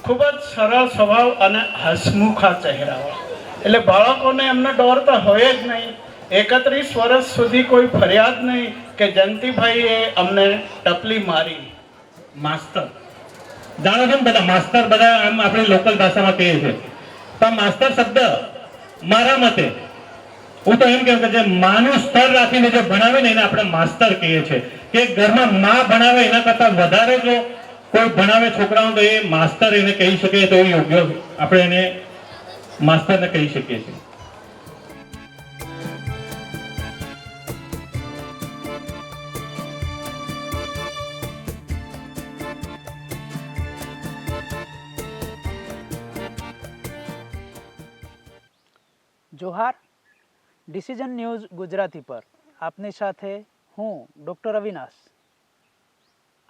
ખૂબ જ સરળ સ્વભાવ અને હસમુખા ચહેરાવાળા. એટલે બાળકોને એમને ડર તો હોય જ નહીં. 31 વર્ષ સુધી કોઈ ફરિયાદ નહીં કે જયંતિભાઈએ અમને ટપલી મારી. માસ્તર જાણો છો ને બધા માસ્તર, બધા આમ આપણી લોકલ ભાષામાં કહીએ છીએ. તો માસ્તર શબ્દ મારા મતે હું તો એમ કહું કે જે માનું સ્તર રાખીને જે ભણાવે ને એને આપણે માસ્તર કહીએ છીએ. કે ઘરમાં માં ભણાવે એના કરતા વધારે જો કોઈ ભણાવે છોકરાઓ તો એ માસ્તર એને કહી શકીએ તો યોગ્ય આપણે એને માસ્તરને કહી શકીએ છીએ. જોહાર. ડિસિઝન ન્યૂઝ ગુજરાતી પર આપની સાથે હું ડૉક્ટર અવિનાશ.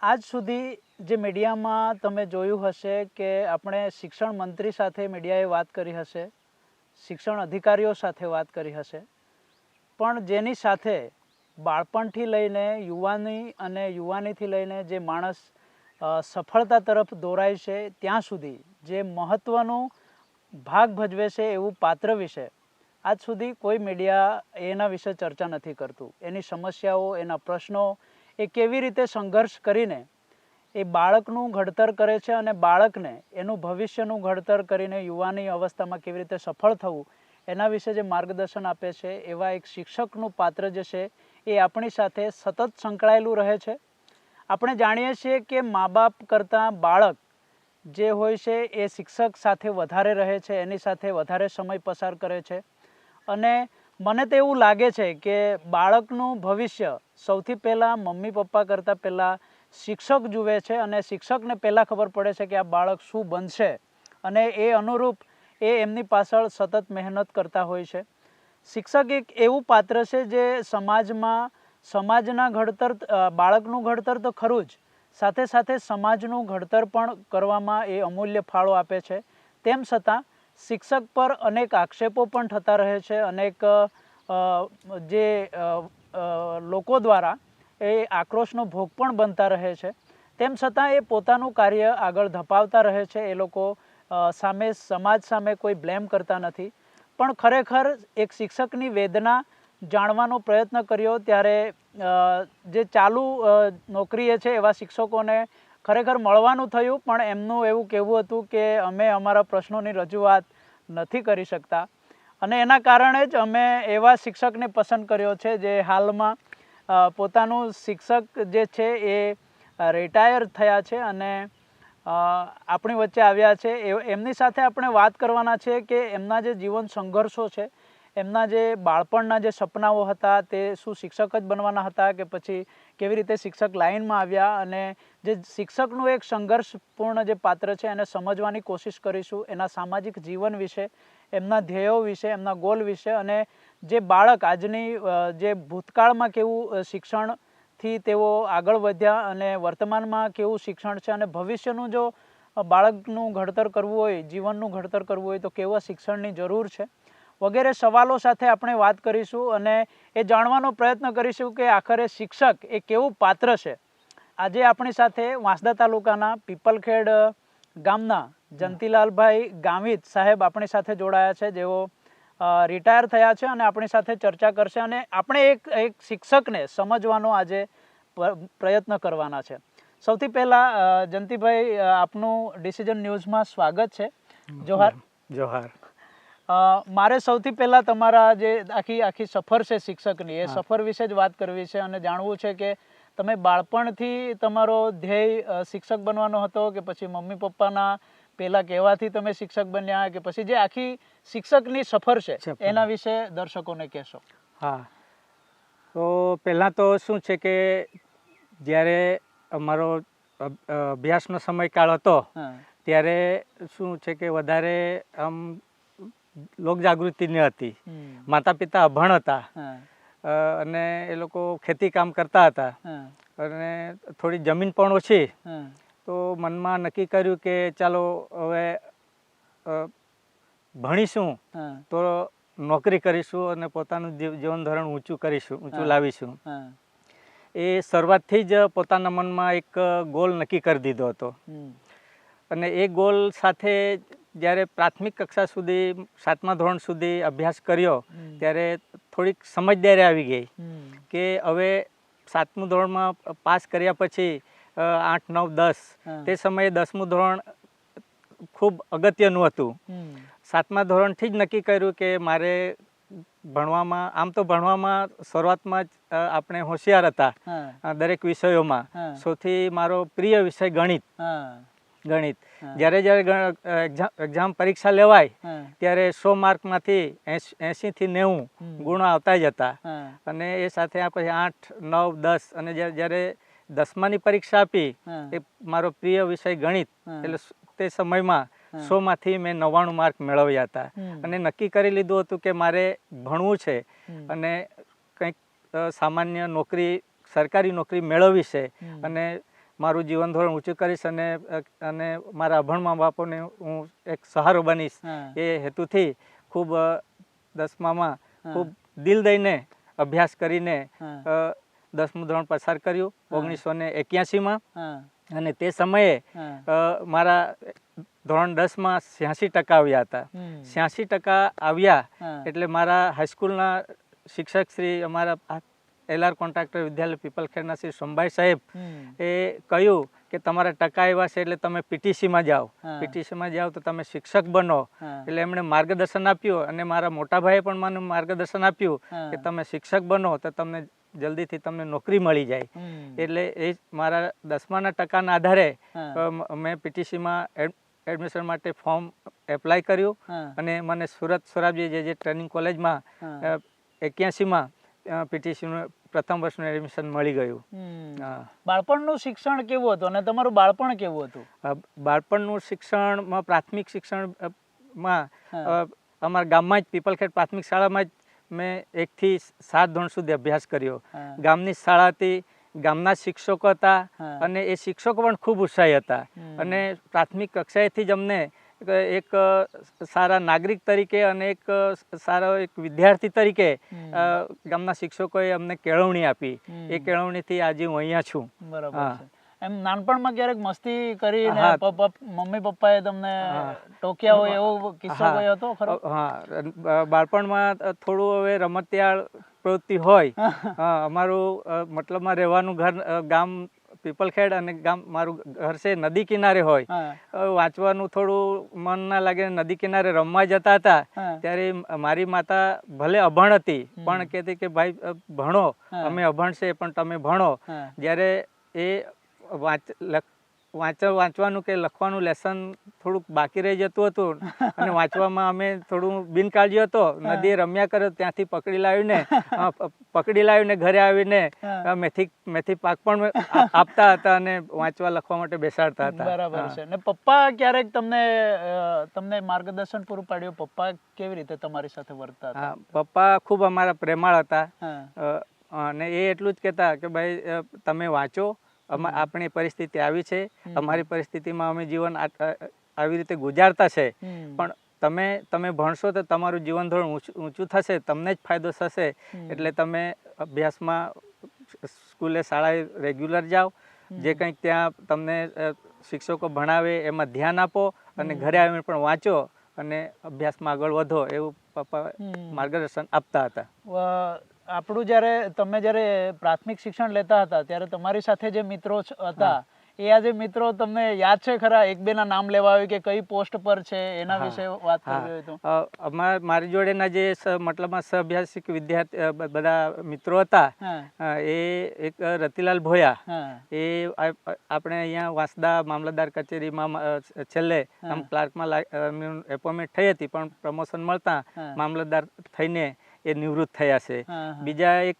આજ સુધી જે મીડિયામાં તમે જોયું હશે કે આપણે શિક્ષણ મંત્રી સાથે મીડિયાએ વાત કરી હશે, શિક્ષણ અધિકારીઓ સાથે વાત કરી હશે, પણ જેની સાથે બાળપણથી લઈને યુવાની અને યુવાનીથી લઈને જે માણસ સફળતા તરફ દોરાય છે ત્યાં સુધી જે મહત્ત્વનું ભાગ ભજવે છે એવું પાત્ર વિશે આજ સુધી કોઈ મીડિયા એના વિશે ચર્ચા નથી કરતું. એની સમસ્યાઓ, એના પ્રશ્નો, એ કેવી રીતે સંઘર્ષ કરીને એ બાળકનું ઘડતર કરે છે અને બાળકને એનું ભવિષ્યનું ઘડતર કરીને યુવાની અવસ્થામાં કેવી રીતે સફળ થવું એના વિશે જે માર્ગદર્શન આપે છે એવા એક શિક્ષકનું પાત્ર જે છે એ આપણી સાથે સતત સંકળાયેલું રહે છે. આપણે જાણીએ છીએ કે મા બાપ કરતાં બાળક જે હોય છે એ શિક્ષક સાથે વધારે રહે છે, એની સાથે વધારે સમય પસાર કરે છે. અને મને તો એવું લાગે છે કે બાળકનું ભવિષ્ય સૌથી પહેલાં મમ્મી પપ્પા કરતાં પહેલાં શિક્ષક જુએ છે અને શિક્ષકને પહેલાં ખબર પડે છે કે આ બાળક શું બનશે અને એ અનુરૂપ એ એમની પાછળ સતત મહેનત કરતા હોય છે. શિક્ષક એક એવું પાત્ર છે જે સમાજમાં સમાજના ઘડતર, બાળકનું ઘડતર તો ખરું જ, સાથે સાથે સમાજનું ઘડતર પણ કરવામાં એ અમૂલ્ય ફાળો આપે છે. તેમ છતાં શિક્ષક પર અનેક આક્ષેપો પણ થતા રહે છે, અનેક જે લોકો દ્વારા એ આક્રોશનો ભોગ પણ બનતા રહે છે. તેમ છતાં એ પોતાનું કાર્ય આગળ ધપાવતા રહે છે. એ લોકો સામે સમાજ સામે કોઈ બ્લેમ કરતા નથી. પણ ખરેખર એક શિક્ષકની વેદના જાણવાનો પ્રયત્ન કર્યો ત્યારે જે ચાલુ નોકરીએ છે એવા શિક્ષકોને ખરેખર મળવાનું થયું, પણ એમનું એવું કહેવું હતું કે અમે અમારા પ્રશ્નોની રજૂઆત નથી કરી શકતા અને એના કારણે જ અમે એવા શિક્ષકને પસંદ કર્યો છે જે હાલમાં પોતાનું શિક્ષક જે છે એ રિટાયર થયા છે અને આપણી વચ્ચે આવ્યા છે. એમની સાથે આપણે વાત કરવાના છે કે એમના જે જીવન સંઘર્ષો છે, એમના જે બાળપણના જે સપનાઓ હતા તે શું શિક્ષક જ બનવાના હતા કે પછી કેવી રીતે શિક્ષક લાઇનમાં આવ્યા, અને જે શિક્ષકનું એક સંઘર્ષપૂર્ણ જે પાત્ર છે એને સમજવાની કોશિશ કરીશું. એના સામાજિક જીવન વિશે, એમના ધ્યેયો વિશે, એમના ગોલ વિશે, અને જે બાળક આજની જે ભૂતકાળમાં કેવું શિક્ષણથી તેઓ આગળ વધ્યા અને વર્તમાનમાં કેવું શિક્ષણ છે અને ભવિષ્યનું જો બાળકનું ઘડતર કરવું હોય, જીવનનું ઘડતર કરવું હોય તો કેવા શિક્ષણની જરૂર છે વગેરે સવાલો સાથે આપણે વાત કરીશું અને એ જાણવાનો પ્રયત્ન કરીશું કે આખરે શિક્ષક એ કેવું પાત્ર છે. આજે આપણી સાથે વાંસદા તાલુકાના પીપલખેડ ગામના જંતીલાલભાઈ ગામિત સાહેબ આપણી સાથે જોડાયા છે, જેઓ રિટાયર થયા છે અને આપણી સાથે ચર્ચા કરશે અને આપણે એક શિક્ષકને સમજવાનો આજે પ્રયત્ન કરવાના છે. સૌથી પહેલાં જંતીભાઈ, આપનું ડિસિઝન ન્યૂઝમાં સ્વાગત છે. જોહાર. જોહાર. મારે સૌથી પહેલાં તમારા જે આખી સફર છે શિક્ષકની, એ સફર વિશે જ વાત કરવી છે અને જાણવું છે કે તમે બાળપણથી તમારો ધ્યેય શિક્ષક બનવાનો હતો કે પછી મમ્મી પપ્પાના પહેલાં કહેવાથી તમે શિક્ષક બન્યા કે પછી જે આખી શિક્ષકની સફર છે એના વિશે દર્શકોને કહેશો. હા, તો પહેલાં તો શું છે કે જ્યારે અમારો અભ્યાસનો સમયકાળ હતો ત્યારે શું છે કે વધારે આમ લોકજાગૃતિ ન હતી. માતા પિતા અભણ હતા અને એ લોકો ખેતી કામ કરતા હતા અને થોડી જમીન પણ ઓછી, તો મનમાં નક્કી કર્યું કે ચાલો હવે ભણીશું તો નોકરી કરીશું અને પોતાનું જીવન ધોરણ ઊંચું લાવીશું. એ શરૂઆતથી જ પોતાના મનમાં એક ગોલ નક્કી કરી દીધો હતો. અને એ ગોલ સાથે જ્યારે પ્રાથમિક કક્ષા સુધી 7મા ધોરણ સુધી અભ્યાસ કર્યો ત્યારે થોડીક સમજદારી આવી ગઈ કે હવે 7મું ધોરણમાં પાસ કર્યા પછી 8, 9, 10 તે સમયે 10મું ધોરણ ખૂબ અગત્યનું હતું. 7મા ધોરણથી જ નક્કી કર્યું કે મારે ભણવામાં, આમ તો ભણવામાં શરૂઆતમાં જ આપણે હોશિયાર હતા દરેક વિષયોમાં. સૌથી મારો પ્રિય વિષય ગણિત. જ્યારે એક્ઝામ પરીક્ષા લેવાય ત્યારે 100 માર્કમાંથી 80 થી 90 ગુણ આવતા જ હતા. અને એ સાથે પછી 8, 9, 10 અને જ્યારે 10માની પરીક્ષા આપી એ મારો પ્રિય વિષય ગણિત, એટલે તે સમયમાં 100માંથી મેં 99 માર્ક મેળવ્યા હતા. અને નક્કી કરી લીધું હતું કે મારે ભણવું છે અને કંઈક સામાન્ય નોકરી, સરકારી નોકરી મેળવવી છે અને મારું જીવન ધોરણ ઊંચું કરીશ અને મારા અભણ મા બાપોને હું એક સહારો બનીશ એ હેતુથી ખૂબ 10મામાં ખૂબ દિલ દઈને અભ્યાસ કરીને 10મું ધોરણ પસાર કર્યું 1981માં. અને તે સમયે મારા ધોરણ 10માં 86% આવ્યા હતા. 86% આવ્યા એટલે મારા હાઈસ્કૂલના શિક્ષક શ્રી, અમારા LR કોન્ટ્રાક્ટર વિદ્યાલય પીપલખેડના શ્રી સોમભાઈ સાહેબ એ કહ્યું કે તમારા ટકા આવ્યા છે એટલે તમે PTCમાં જાઓ. PTCમાં જાઓ તો તમે શિક્ષક બનો. એટલે એમણે માર્ગદર્શન આપ્યું અને મારા મોટા ભાઈએ પણ મને માર્ગદર્શન આપ્યું કે તમે શિક્ષક બનો તો તમને જલ્દીથી તમને નોકરી મળી જાય. એટલે એ મારા 10માના ટકાના આધારે મેં PTCમાં એડમિશન માટે ફોર્મ એપ્લાય કર્યું અને મને સુરત સોરાબજી જે ટ્રેનિંગ કોલેજમાં 81માં PTCનું પ્રથમ વર્ષનું એડમિશન મળી ગયું. બાળપણનું શિક્ષણ કેવું હતું અને તમારું બાળપણ કેવું હતું? બાળપણનું શિક્ષણમાં, પ્રાથમિક શિક્ષણમાં અમારા ગામમાં જ પીપલખેડ પ્રાથમિક શાળામાં જ મેં 1 થી 7 ધોરણ સુધી અભ્યાસ કર્યો. ગામની શાળા હતી, ગામના શિક્ષકો હતા અને એ શિક્ષકો પણ ખૂબ ઉત્સાહી હતા. અને પ્રાથમિક કક્ષાએથી જ અમને એક સારા નાગરિક તરીકે અને એક સારો એક વિદ્યાર્થી તરીકે ગામના શિક્ષકોએ અમને કેળવણી આપી. એ કેળવણીથી આજે હું અહીંયા છું. બરાબર. એમ નાનપણમાં ક્યારેક મસ્તી કરીને મમ્મી પપ્પાએ તમને ટોક્યા હોય એવો કિસ્સો કોઈ હતો ખરો? હા, બાળપણમાં થોડું હવે રમતિયાળ પ્રવૃત્તિ હોય. અમારું મતલબમાં રહેવાનું ઘર ગામ પીપલખેડ અને મારું ઘર છે નદી કિનારે હોય. વાંચવાનું થોડું મન ના લાગે, નદી કિનારે રમવા જતા હતા ત્યારે મારી માતા ભલે અભણ હતી પણ કહેતી કે ભાઈ ભણો, અમે અભણ છે પણ તમે ભણો. જ્યારે એ વાંચવાનું કે લખવાનું લેસન થોડુંક બાકી રહી જતું હતું અને વાંચવામાં અમે થોડું બિનકાળજી હતો, નદીએ રમ્યા કર્યો, ત્યાંથી પકડી લાવીને ઘરે આવીને મેથી પાક પણ આપતા હતા અને વાંચવા લખવા માટે બેસાડતા હતા. બરાબર છે. ને પપ્પા ક્યારેક તમને માર્ગદર્શન પૂરું પાડ્યું? પપ્પા કેવી રીતે તમારી સાથે વર્તતા હતા? પપ્પા ખૂબ અમારા પ્રેમાળ હતા અને એ એટલું જ કહેતા કે ભાઈ તમે વાંચો, આપણી પરિસ્થિતિ આવી છે, અમારી પરિસ્થિતિમાં અમે જીવન આવી રીતે ગુજારતા છે, પણ તમે ભણશો તો તમારું જીવન ધોરણ ઊંચું થશે, તમને જ ફાયદો થશે. એટલે તમે અભ્યાસમાં સ્કૂલે, શાળાએ રેગ્યુલર જાઓ, જે કંઈક ત્યાં તમને શિક્ષકો ભણાવે એમાં ધ્યાન આપો અને ઘરે આવીને પણ વાંચો અને અભ્યાસમાં આગળ વધો, એવું પપ્પા માર્ગદર્શન આપતા હતા. આપણું તમે જ્યારે પ્રાથમિક શિક્ષણ લેતા હતા ત્યારે તમારી સાથે જે મિત્રો હતા એ આજે મિત્રો તમને યાદ છે ખરા? એક બે ના નામ લેવા હોય કે કઈ પોસ્ટ પર છે એના વિશે વાત કરવી હોય તો? મારી જોડેના જે મતલબમાં સહઅભ્યાસિક વિદ્યાર્થી બધા મિત્રો હતા એ એક રતિલાલ ભોયા, એ આપણે અહીંયા વાંસદા મામલતદાર કચેરીમાં છેલ્લે આમ ક્લાર્કમાં એપોઇન્ટમેન્ટ થઈ હતી પણ પ્રમોશન મળતા મામલતદાર થઈને એ નિવૃત્ત થયા છે. બીજા એક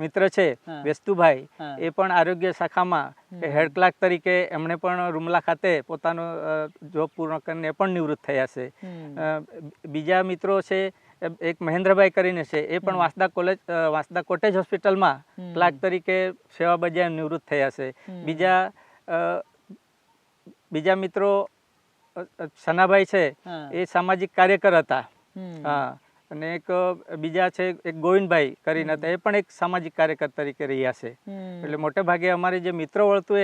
મિત્ર છે વેસ્તુભાઈ, એ પણ આરોગ્ય શાખામાં હેડ ક્લાર્ક તરીકે એમણે પણ રૂમલા ખાતે પોતાનો જોબ પૂર્ણ કરીને પણ નિવૃત્ત થયા છે. બીજા મિત્રો છે એક મહેન્દ્રભાઈ કરીને છે, એ પણ વાંસદા કોટેજ હોસ્પિટલમાં ક્લાર્ક તરીકે સેવા બજાવી નિવૃત્ત થયા છે. બીજા મિત્રો સનાભાઈ છે, એ સામાજિક કાર્યકર હતા. અને એક બીજા છે એક ગોવિંદભાઈ કરીને હતા, એ પણ એક સામાજિક કાર્યકર તરીકે રહ્યા છે. એટલે મોટે ભાગે અમારી જે મિત્રો હતું એ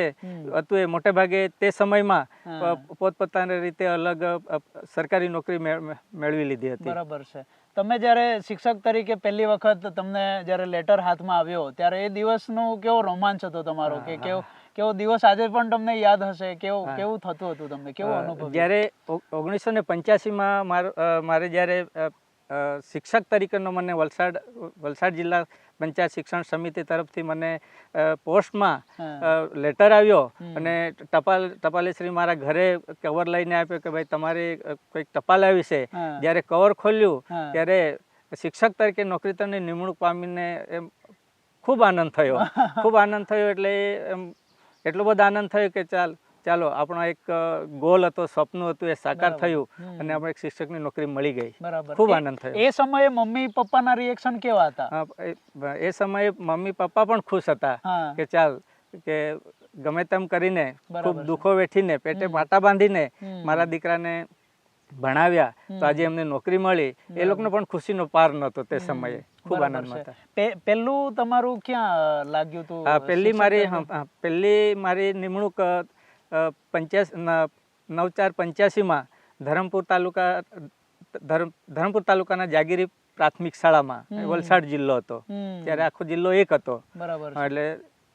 મોટે ભાગે તે સમયમાં પોતપોતાની રીતે અલગ સરકારી નોકરી મેળવી લીધી હતી. બરાબર છે. તમે જ્યારે શિક્ષક તરીકે પહેલી વખત તમને જ્યારે લેટર હાથમાં આવ્યો ત્યારે એ દિવસનો કેવો રોમાંચ હતો તમારો, કે કેવો દિવસ આજે પણ તમને યાદ હશે? કેવું થતું હતું તમને, કેવો અનુભવ? જ્યારે 1985માં મારે જ્યારે શિક્ષક તરીકેનો મને વલસાડ જિલ્લા પંચાયત શિક્ષણ સમિતિ તરફથી મને પોસ્ટમાં લેટર આવ્યો અને ટપાલીશ્રી મારા ઘરે કવર લઈને આપ્યો કે ભાઈ તમારી કોઈક ટપાલ આવી છે. જ્યારે કવર ખોલ્યું ત્યારે શિક્ષક તરીકે નોકરી તરની નિમણૂક પામીને એમ ખૂબ આનંદ થયો. એટલે એટલો બધો આનંદ થયો કે ચાલો આપણો એક ગોલ હતો, સપનું હતું, એ સાકાર થયું અને આપણે એક શિક્ષકની નોકરી મળી ગઈ. બરાબર. ખૂબ આનંદ થયો. એ સમયે મમ્મી પપ્પાના રિએક્શન કેવા હતા? એ સમયે મમ્મી પપ્પા પણ ખુશ હતા કે ચાલ કે ગમે તેમ કરીને ખૂબ દુઃખો વેઠીને પેટે પાટા બાંધીને મારા દીકરાને ભણાવ્યા તો આજે એમને નોકરી મળી. એ લોકોને પણ ખુશીનો પાર નહોતો તે સમયે. ખૂબ આનંદમાં હતા. પહેલું તમારું ક્યાં લાગ્યું હતું? પહેલી મારી નિમણૂક 9/4/85માં ધરમપુર તાલુકાના જાગીરી પ્રાથમિક શાળામાં, વલસાડ જિલ્લો હતો ત્યારે, આખો જિલ્લો એક હતો. એટલે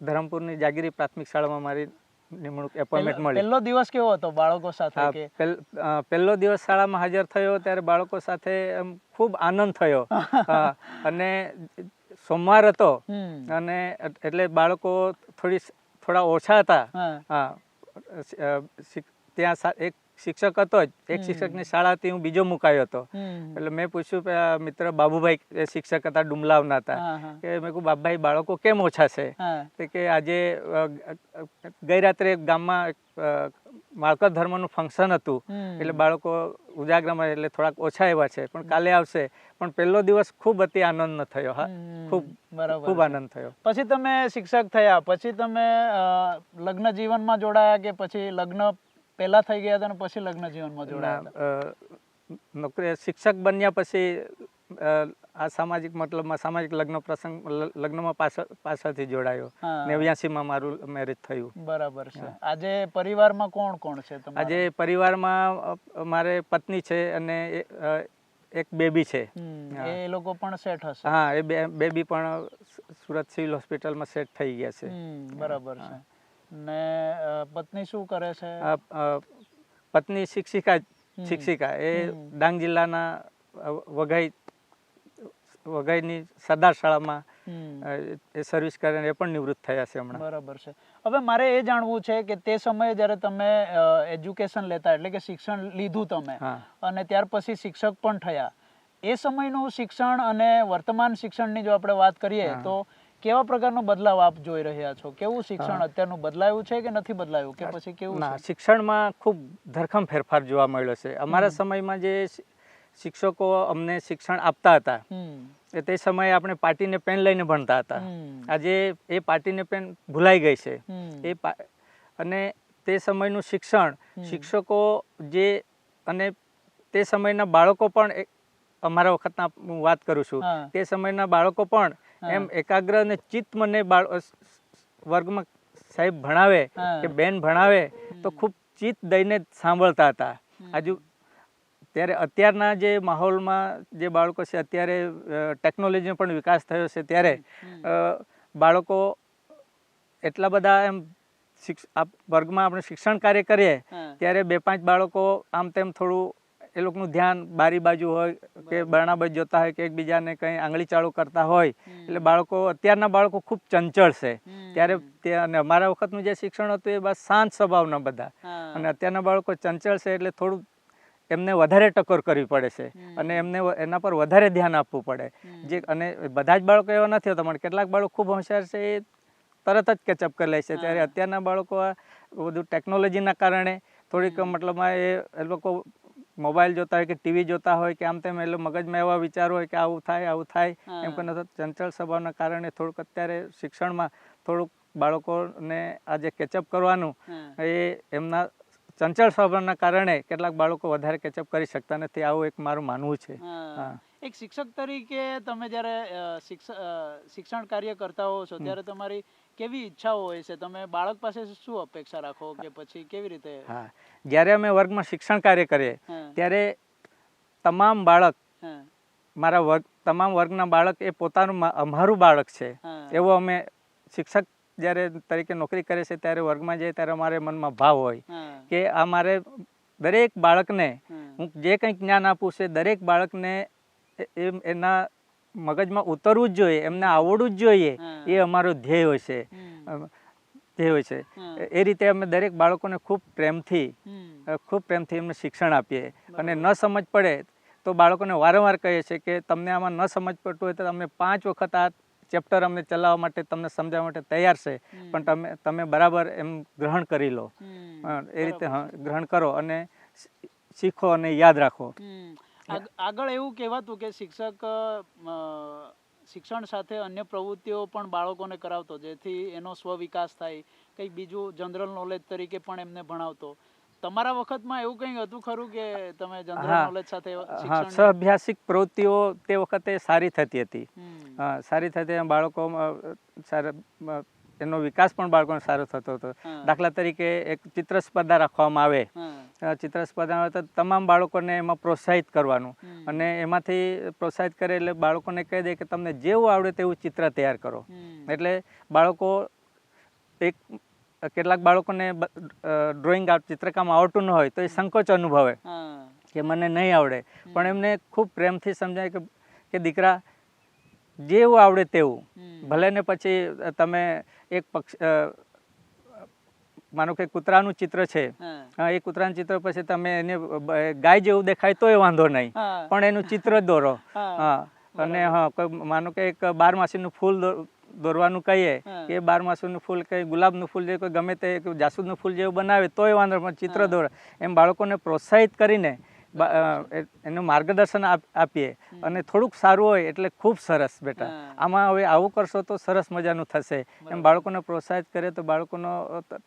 ધરમપુરની જાગીરી પ્રાથમિક શાળામાં મારી નિમણૂક એપોઇન્ટમેન્ટ મળી. પહેલો દિવસ કેવો હતો બાળકો સાથે? પહેલો દિવસ શાળામાં હાજર થયો ત્યારે બાળકો સાથે ખૂબ આનંદ થયો. અને સોમવાર હતો અને એટલે બાળકો થોડા ઓછા હતા. ત્યાં એક શિક્ષક હતો જ, એક શિક્ષકની શાળાથી હું બીજો મુકાયો હતો. એટલે મેં પૂછ્યું, મિત્ર બાબુભાઈ એ શિક્ષક હતા, ડુમલાવના હતા, કે મેં કહ્યું બાબુભાઈ બાળકો કેમ ઓછા છે? કે આજે ગઈ રાત્રે ગામમાં માળકર ધર્મનું ફંક્શન હતું એટલે બાળકો ઉજાગરામાં એટલે થોડાક ઓછા એવા છે, પણ કાલે આવશે. પણ પહેલો દિવસ ખૂબ અતિ આનંદ થયો. ખૂબ આનંદ થયો. પછી તમે શિક્ષક થયા, પછી તમે લગ્ન જીવનમાં જોડાયા કે પછી લગ્ન પહેલા થઈ ગયા હતા અને પછી લગ્ન જીવનમાં જોડાયા? નોકરી શિક્ષક બન્યા પછી આ સામાજિક મતલબમાં સામાજિક લગ્નમાં પાછળથી જોડાયો. 89માં મારું મેરેજ થયું. બરાબર છે. આજે પરિવારમાં કોણ કોણ છે? આજે પરિવારમાં મારે પત્ની છે અને એક બેબી છે. એ લોકો પણ સેટ હશે? હા, એ બેબી પણ સુરત સિવિલ હોસ્પિટલમાં સેટ થઈ ગયા છે. બરાબર છે. ને પત્ની શું કરે છે? પત્ની શિક્ષિકા. એ ડાંગ જિલ્લાના વઘઈની સરદાર શાળામાં એ સર્વિસ કરીને એ પણ નિવૃત્ત થયા છે હમણાં. બરાબર છે. હવે મારે એ જાણવું છે કે તે સમયે જ્યારે તમે એજ્યુકેશન લેતા, એટલે કે શિક્ષણ લીધું તમે અને ત્યાર પછી શિક્ષક પણ થયા, એ સમયનું શિક્ષણ અને વર્તમાન શિક્ષણની જો આપણે વાત કરીએ તો કેવા પ્રકારનો બદલાવ આપ જોઈ રહ્યા છો? કેવું શિક્ષણ અત્યારનું બદલાયું છે કે નથી બદલાયું, કે પછી કેવું? શિક્ષણમાં ખૂબ ધરખમ ફેરફાર જોવા મળ્યો છે. અમારા સમયમાં જે શિક્ષકો અમને શિક્ષણ આપતા હતા તે સમયે આપણે પાટીને પેન લઈને ભણતા હતા. આજે એ પાટીને પેન ભૂલાઈ ગઈ છે. અને તે સમયનું શિક્ષકો જે, અને તે સમયના બાળકો પણ, અમારા વખતના હું વાત કરું છું, તે સમયના બાળકો પણ એમ એકાગ્ર અને ચિત્ત મને વર્ગમાં સાહેબ ભણાવે કે બેન ભણાવે તો ખૂબ ચિત્ત દઈને સાંભળતા હતા. ત્યારે અત્યારના જે માહોલમાં જે બાળકો છે, અત્યારે ટેકનોલોજીનો પણ વિકાસ થયો છે, ત્યારે બાળકો એટલા બધા એમ વર્ગમાં આપણે શિક્ષણ કાર્ય કરીએ ત્યારે 2-5 બાળકો આમ તેમ થોડું એ લોકોનું ધ્યાન બારી બાજુ હોય કે બરણા બાજુ જોતા હોય કે એકબીજાને કંઈ આંગળી ચાળુ કરતા હોય. એટલે અત્યારના બાળકો ખૂબ ચંચળ છે. ત્યારે અને અમારા વખતનું જે શિક્ષણ હતું એ બસ શાંત સ્વભાવના બધા, અને અત્યારના બાળકો ચંચળ છે એટલે થોડું એમને વધારે ટકોર કરવી પડે છે અને એમને એના પર વધારે ધ્યાન આપવું પડે. અને બધા જ બાળકો એવા નથી હોતા, પણ કેટલાક બાળકો ખૂબ હોશિયાર છે, એ તરત જ કેચઅપ કરી લે છે. ત્યારે અત્યારના બાળકો આ બધું ટેકનોલોજીના કારણે થોડીક મતલબમાં એ લોકો મોબાઈલ જોતા હોય કે ટીવી જોતા હોય કે આમ તેમ, એટલે મગજમાં એવા વિચારો હોય કે આવું થાય એમ કરીને ચંચળ સ્વભાવના કારણે થોડુંક અત્યારે શિક્ષણમાં થોડુંક બાળકોને આજે કેચઅપ કરવાનું એ એમના ચંચળ સ્વભાવના કારણે કેટલાક બાળકો વધારે કેચઅપ કરી શકતા નથી, આવું એક મારું માનવું છે. હા. એક શિક્ષક તરીકે તમે જ્યારે શિક્ષણ કાર્ય કરતા હો છો ત્યારે તમારી કેવી ઈચ્છાઓ હોય છે? તમે બાળક પાસે શું અપેક્ષા રાખો કે પછી કેવી રીતે? હા, જ્યારે અમે વર્ગમાં શિક્ષણ કાર્ય કરીએ ત્યારે તમામ બાળક, મારા વર્ગ, તમામ વર્ગના બાળક એ પોતાનું અમારું બાળક છે એવો અમે શિક્ષક જ્યારે તરીકે નોકરી કરે છે ત્યારે વર્ગમાં જઈએ ત્યારે અમારે મનમાં ભાવ હોય કે આ મારે દરેક બાળકને હું જે કંઈક જ્ઞાન આપું છે દરેક બાળકને એના મગજમાં ઉતરવું જ જોઈએ, એમને આવડવું જ જોઈએ, એ અમારો ધ્યેય હોય છે. ધ્યેય હોય છે. એ રીતે અમે દરેક બાળકોને ખૂબ પ્રેમથી એમને શિક્ષણ આપીએ અને ન સમજ પડે તો બાળકોને વારંવાર કહીએ છીએ કે તમને આમાં ન સમજ પડતું હોય તો તમે 5 વખત આ ચેપ્ટર અમને ચલાવવા માટે, તમને સમજાવવા માટે તૈયાર છે, પણ તમે બરાબર એમ ગ્રહણ કરી લો. એ રીતે ગ્રહણ કરો અને શીખો અને યાદ રાખો. આગળ એવું કહેવાતું કે શિક્ષણ સાથે અન્ય પ્રવૃત્તિઓ પણ બાળકોને કરાવતો જેથી એનો સ્વવિકાસ થાય, કંઈક બીજું જનરલ નોલેજ તરીકે પણ એમને ભણાવતો. તમારા વખતમાં એવું કંઈ હતું ખરું કે તમે જનરલ નોલેજ સાથે શિક્ષણ? સહઅભ્યાસિક પ્રવૃત્તિઓ તે વખતે સારી થતી હતી. સારી થતી, બાળકો એનો વિકાસ પણ બાળકોને સારો થતો હતો. દાખલા તરીકે એક ચિત્ર સ્પર્ધા રાખવામાં આવે, ચિત્ર સ્પર્ધામાં તો તમામ બાળકોને એમાં પ્રોત્સાહિત કરવાનું અને એમાંથી પ્રોત્સાહિત કરે એટલે બાળકોને કહી દે કે તમને જેવું આવડે તેવું ચિત્ર તૈયાર કરો. એટલે બાળકો કેટલાક બાળકોને ડ્રોઈંગ ચિત્રકામ આવડતું ન હોય તો એ સંકોચ અનુભવે કે મને નહીં આવડે, પણ એમને ખૂબ પ્રેમથી સમજાય કે દીકરા જેવું આવડે તેવું, ભલે ને પછી તમે એક માનો કે કૂતરાનું ચિત્ર છે, એ કૂતરાનું ચિત્ર પછી તમે એને ગાય જેવું દેખાય તોય વાંધો નહીં, પણ એનું ચિત્ર દોરો. અને માનો કે એક 12માસીનું ફૂલ દોરવાનું કહીએ કે 12માસીનું ફૂલ કઈ ગુલાબનું ફૂલ જે કોઈ ગમે તે જાસૂદનું ફૂલ જેવું બનાવે તોય વાંધો, પણ ચિત્ર દોરે. એમ બાળકોને પ્રોત્સાહિત કરીને એનું માર્ગદર્શન આપીએ અને થોડુંક સારું હોય એટલે ખૂબ સરસ બેટા, આમાં હવે આવું કરશો તો સરસ મજાનું થશે, એમ બાળકોને પ્રોત્સાહિત કરે તો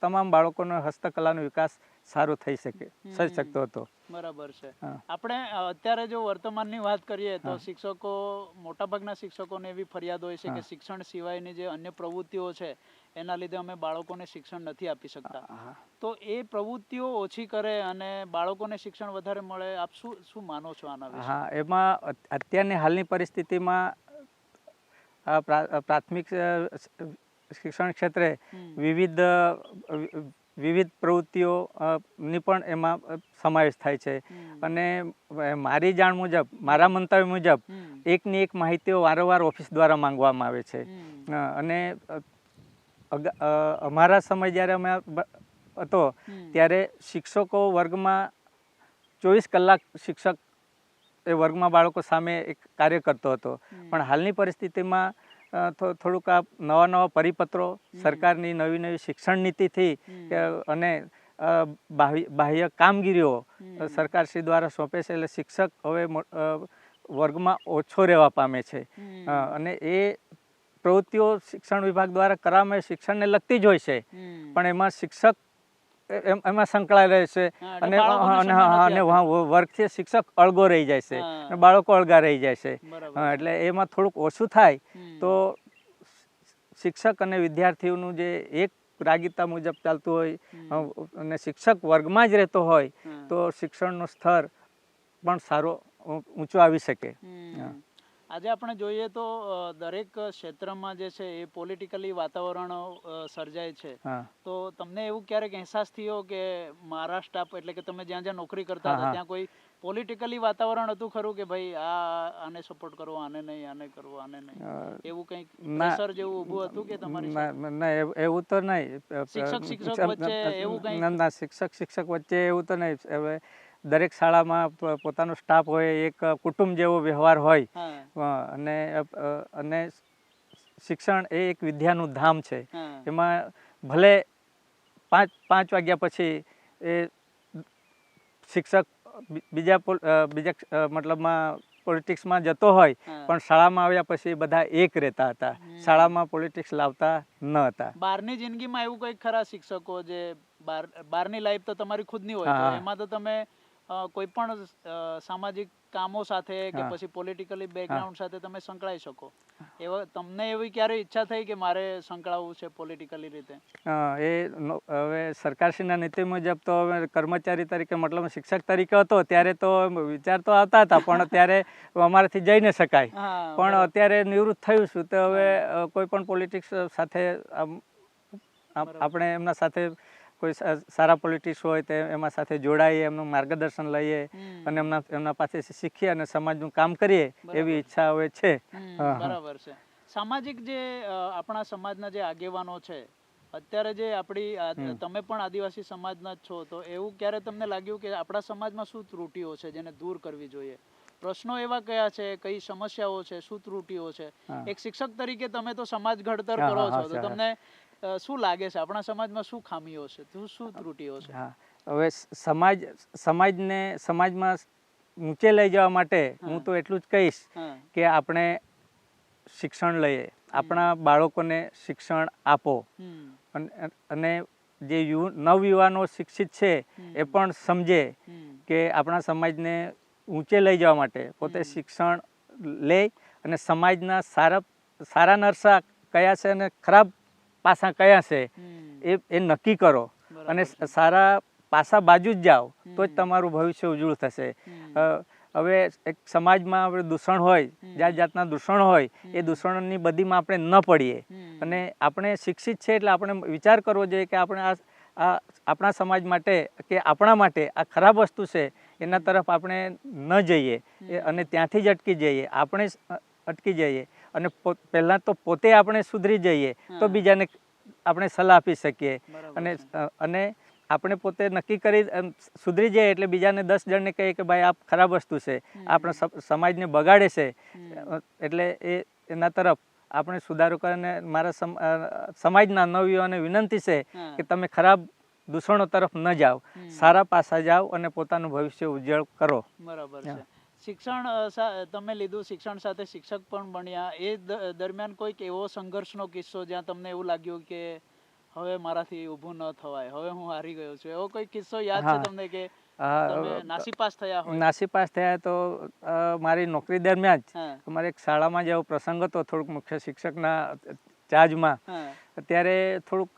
તમામ બાળકોનો હસ્તકલાનો વિકાસ સારો થઈ શકતો હતો. બરાબર છે. આપણે અત્યારે જો વર્તમાનની વાત કરીએ તો શિક્ષકો, મોટાભાગના શિક્ષકોને એવી ફરિયાદ હોય છે કે શિક્ષણ સિવાયની જે અન્ય પ્રવૃત્તિઓ છે એના લીધે અમે બાળકોને શિક્ષણ નથી આપી શકતા. તો એ પ્રવૃત્તિઓ ઓછી કરે અને બાળકોને શિક્ષણ વધારે મળે, આપ શું માનો છો આના વિશે? હા, એમાં અત્યારની હાલની પરિસ્થિતિમાં પ્રાથમિક શિક્ષણ ક્ષેત્રે વિવિધ પ્રવૃત્તિઓ ની પણ એમાં સમાવેશ થાય છે અને મારી જાણ મુજબ, મારા મંતવ્ય મુજબ એકની એક માહિતીઓ વારંવાર ઓફિસ દ્વારા માંગવામાં આવે છે. અને અમારા સમય જ્યારે અમે હતો ત્યારે શિક્ષકો વર્ગમાં 24 કલાક શિક્ષક એ વર્ગમાં બાળકો સામે એક કાર્ય કરતો હતો, પણ હાલની પરિસ્થિતિમાં થોડુંક આ નવા પરિપત્રો, સરકારની નવી શિક્ષણ નીતિથી અને બાહ્ય કામગીરીઓ સરકારશ્રી દ્વારા સોંપે છે એટલે શિક્ષક હવે વર્ગમાં ઓછો રહેવા પામે છે. અને એ પ્રવૃત્તિઓ શિક્ષણ વિભાગ દ્વારા કરવામાં શિક્ષણને લગતી જ હોય છે, પણ એમાં શિક્ષક એમાં સંકળાયેલા છે અને વર્ગથી શિક્ષક અળગો રહી જાય છે અને બાળકો અળગા રહી જાય છે. એટલે એમાં થોડુંક ઓછું થાય તો શિક્ષક અને વિદ્યાર્થીઓનું જે એક રાગીતા મુજબ ચાલતું હોય અને શિક્ષક વર્ગમાં જ રહેતો હોય તો શિક્ષણનું સ્તર પણ સારો ઊંચો આવી શકે. આજે આપણે જોઈએ તો દરેક ક્ષેત્રમાં જે છે એ પોલિટિકલી વાતાવરણ સર્જાય છે. તો તમને એવું ક્યારેક અહેસાસ થયો કે મારા સ્ટાફ, એટલે કે તમે જ્યાં નોકરી કરતા હતા ત્યાં કોઈ પોલિટિકલી વાતાવરણ હતું ખરું કે ભાઈ આને સપોર્ટ કરવો, આને નહીં, આને કરવો, આને નહીં, એવું કંઈક પ્રેશર જેવું ઊભું હતું કે તમારી? ના, એવું તો નહીં. શિક્ષક વચ્ચે એવું કંઈ? ના, શિક્ષક વચ્ચે એવું તો નહીં. હવે દરેક શાળામાં પોતાનો સ્ટાફ હોય, એક કુટુંબ જેવો વ્યવહાર હોય અને શિક્ષણ એ એક વિદ્યાનું ધામ છે. એમાં ભલે 5 વાગ્યા પછી એ શિક્ષક બીજા મતલબમાં પોલિટિક્સમાં જતો હોય, પણ શાળામાં આવ્યા પછી બધા એક રહેતા હતા, શાળામાં પોલિટિક્સ લાવતા ન હતા. બહારની જિંદગીમાં એવું કંઈક ખરા શિક્ષકો જે બહારની લાઈફ તો તમારી ખુદની હોય તો એમાં તો તમે કોઈ પણ સામાજિક કામો સાથે કે પછી પોલિટિકલી બેકગ્રાઉન્ડ સાથે તમે સંકળાઈ શકો. તમને એવી ક્યારે ઈચ્છા થઈ કે મારે સંકળાવવું છે પોલિટિકલી રીતે? હવે સરકારશ્રીના નીતિ મુજબ તો હવે કર્મચારી તરીકે મતલબ શિક્ષક તરીકે હતો ત્યારે તો વિચાર તો આવતા હતા પણ ત્યારે અમારાથી જઈ ન શકાય. પણ અત્યારે નિવૃત્ત થયું છું તો હવે કોઈ પણ પોલિટિક્સ સાથે આપણે એમના સાથે કોઈ સારા પોલિટિક્સ હોય તો એમાં સાથે જોડાઈએ, એમનું માર્ગદર્શન લઈએ અને એમના પાસેથી શીખીએ અને સમાજનું કામ કરીએ એવી ઈચ્છા હવે છે. બરાબર છે. સામાજિક જે આપણા સમાજના જે આગેવાનો છે અત્યારે જે આપણી તમે પણ આદિવાસી સમાજના જ છો તો એવું ક્યારે તમને લાગ્યું કે આપણા સમાજમાં શું ત્રુટીઓ છે જેને દૂર કરવી જોઈએ? પ્રશ્નો એવા કયા છે, કઈ સમસ્યાઓ છે, શું ત્રુટીઓ છે? એક શિક્ષક તરીકે તમે તો સમાજ ઘડતર કરો છો તો તમને શું લાગે છે આપણા સમાજમાં શું ખામીઓ છે, શું ત્રુટીઓ છે? હવે સમાજમાં ઊંચે લઈ જવા માટે હું તો એટલું જ કહીશ કે આપણે શિક્ષણ લઈએ, આપણા બાળકોને શિક્ષણ આપો અને જે નવયુવાનો શિક્ષિત છે એ પણ સમજે કે આપણા સમાજને ઊંચે લઈ જવા માટે પોતે શિક્ષણ લે અને સમાજના સારા નરસા કયા છે અને ખરાબ પાસા કયા છે એ નક્કી કરો અને સારા પાસા બાજુ જ જાઓ તો જ તમારું ભવિષ્ય ઉજ્જવળ થશે. હવે એક સમાજમાં આપણે દૂષણ હોય, જાત જાતના દૂષણ હોય, એ દૂષણની બદીમાં આપણે ન પડીએ અને આપણે શિક્ષિત છે એટલે આપણે વિચાર કરવો જોઈએ કે આપણે આપણા સમાજ માટે કે આપણા માટે આ ખરાબ વસ્તુ છે એના તરફ આપણે ન જઈએ અને ત્યાંથી જ અટકી જઈએ. આપણે અટકી જઈએ અને પહેલાં તો પોતે આપણે સુધરી જઈએ તો બીજાને આપણે સલાહ આપી શકીએ અને આપણે પોતે નક્કી કરી સુધરી જાય એટલે બીજાને 10 જણને કહીએ કે ભાઈ આ ખરાબ વસ્તુ છે, આપણા સમાજને બગાડે છે, એટલે એના તરફ આપણે સુધારો કરીને મારા સમાજના નવયુવાને વિનંતી છે કે તમે ખરાબ દૂષણો તરફ ન જાઓ, સારા પાસા જાઓ અને પોતાનું ભવિષ્ય ઉજ્જવળ કરો. બરાબર છે. શિક્ષણ તમે લીધું, શિક્ષણ સાથે શિક્ષક પણ બન્યા, એ દરમિયાન કોઈક એવો સંઘર્ષનો કિસ્સો જ્યાં તમને એવું લાગ્યું કે હવે મારાથી ઊભું ન થવાય, હવે હું હારી ગયો છું, એવો કોઈ કિસ્સો યાદ છે તમને કે તમે નાસીપાસ થયા હોય? નાસીપાસ થયા તો મારી નોકરી દરમિયાન જ અમારે એક શાળામાં જેવો પ્રસંગ હતો, થોડુંક મુખ્ય શિક્ષકના ચાર્જમાં. ત્યારે થોડુંક